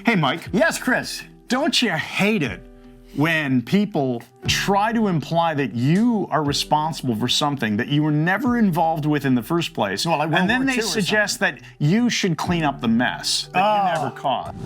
Hey, Mike. Yes, Chris. Don't you hate it when people try to imply that you are responsible for something that you were never involved with in the first place, well, like and then they suggest that you should clean up the mess that you never caused?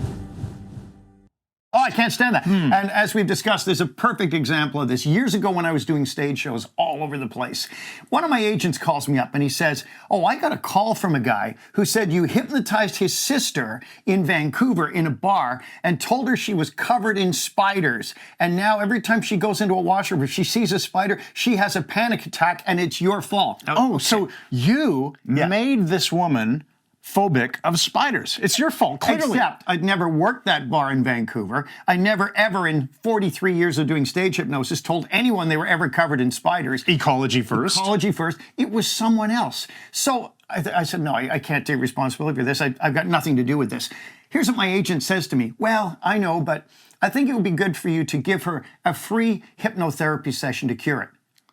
Oh, I can't stand that. And as we've discussed, there's a perfect example of this. Years ago when I was doing stage shows all over the place, one of my agents calls me up and he says, oh, I got a call from a guy who said you hypnotized his sister in Vancouver in a bar and told her she was covered in spiders. And now every time she goes into a washroom, if she sees a spider, she has a panic attack and it's your fault. Oh, so you made this woman phobic of spiders. It's your fault, clearly. Except I'd never worked that bar in Vancouver. I never ever in 43 years of doing stage hypnosis told anyone they were ever covered in spiders. Ecology first. Ecology first. It was someone else. So I said, no, I can't take responsibility for this. I've got nothing to do with this. Here's what my agent says to me. Well, I know, but I think it would be good for you to give her a free hypnotherapy session to cure it.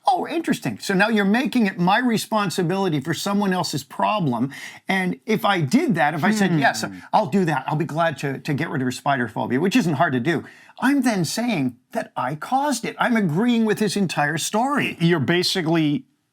Oh, interesting. So now you're making it my responsibility for someone else's problem. And if I did that, if I said, yes, I'll do that, I'll be glad to get rid of her spider phobia, which isn't hard to do, I'm then saying that I caused it. I'm agreeing with his entire story.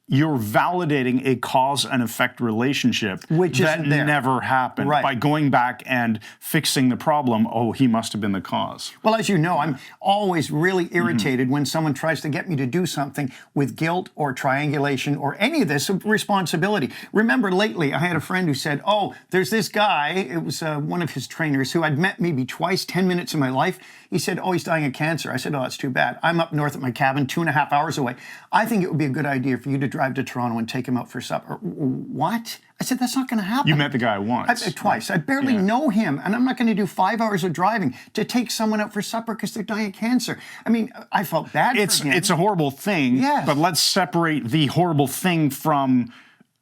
You're validating a cause and effect relationship which that never happened by going back and fixing the problem. Oh, he must have been the cause. Well, as you know, I'm always really irritated when someone tries to get me to do something with guilt or triangulation or any of this responsibility. Remember lately, I had a friend who said, oh, there's this guy, it was one of his trainers who I'd met maybe twice, 10 minutes in my life. He said, oh, he's dying of cancer. I said, oh, that's too bad. I'm up north at my cabin, 2.5 hours away. I think it would be a good idea for you to drive to Toronto and take him out for supper. What? I said, that's not going to happen. You met the guy once. Twice. I barely know him, and I'm not going to do 5 hours of driving to take someone out for supper because they're dying of cancer. I mean, I felt bad for him. It's a horrible thing, but let's separate the horrible thing from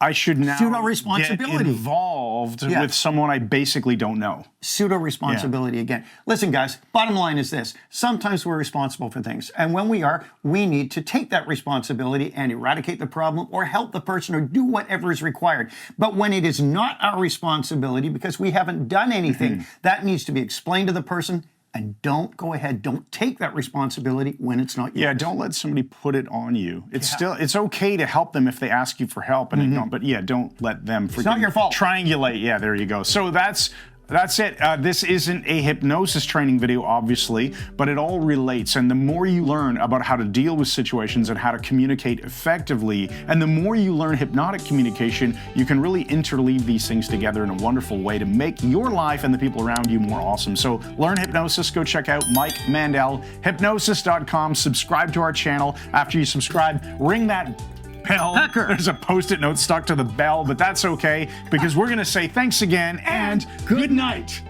I should now Pseudo-responsibility. Get involved with someone I basically don't know. Pseudo-responsibility again. Listen, guys, bottom line is this. Sometimes we're responsible for things. And when we are, we need to take that responsibility and eradicate the problem or help the person or do whatever is required. But when it is not our responsibility because we haven't done anything, that needs to be explained to the person. And don't take that responsibility when it's not yours. Yeah, don't let somebody put it on you. It's okay to help them if they ask you for help, and but don't let them it's not your fault. Triangulate. Yeah, there you go. So that's it. This isn't a hypnosis training video, obviously, but it all relates. And the more you learn about how to deal with situations and how to communicate effectively, and the more you learn hypnotic communication, you can really interleave these things together in a wonderful way to make your life and the people around you more awesome. So learn hypnosis. Go check out Mike Mandel, hypnosis.com. Subscribe to our channel. After you subscribe, ring that bell. There's a post-it note stuck to the bell, but that's okay because we're going to say thanks again and good night.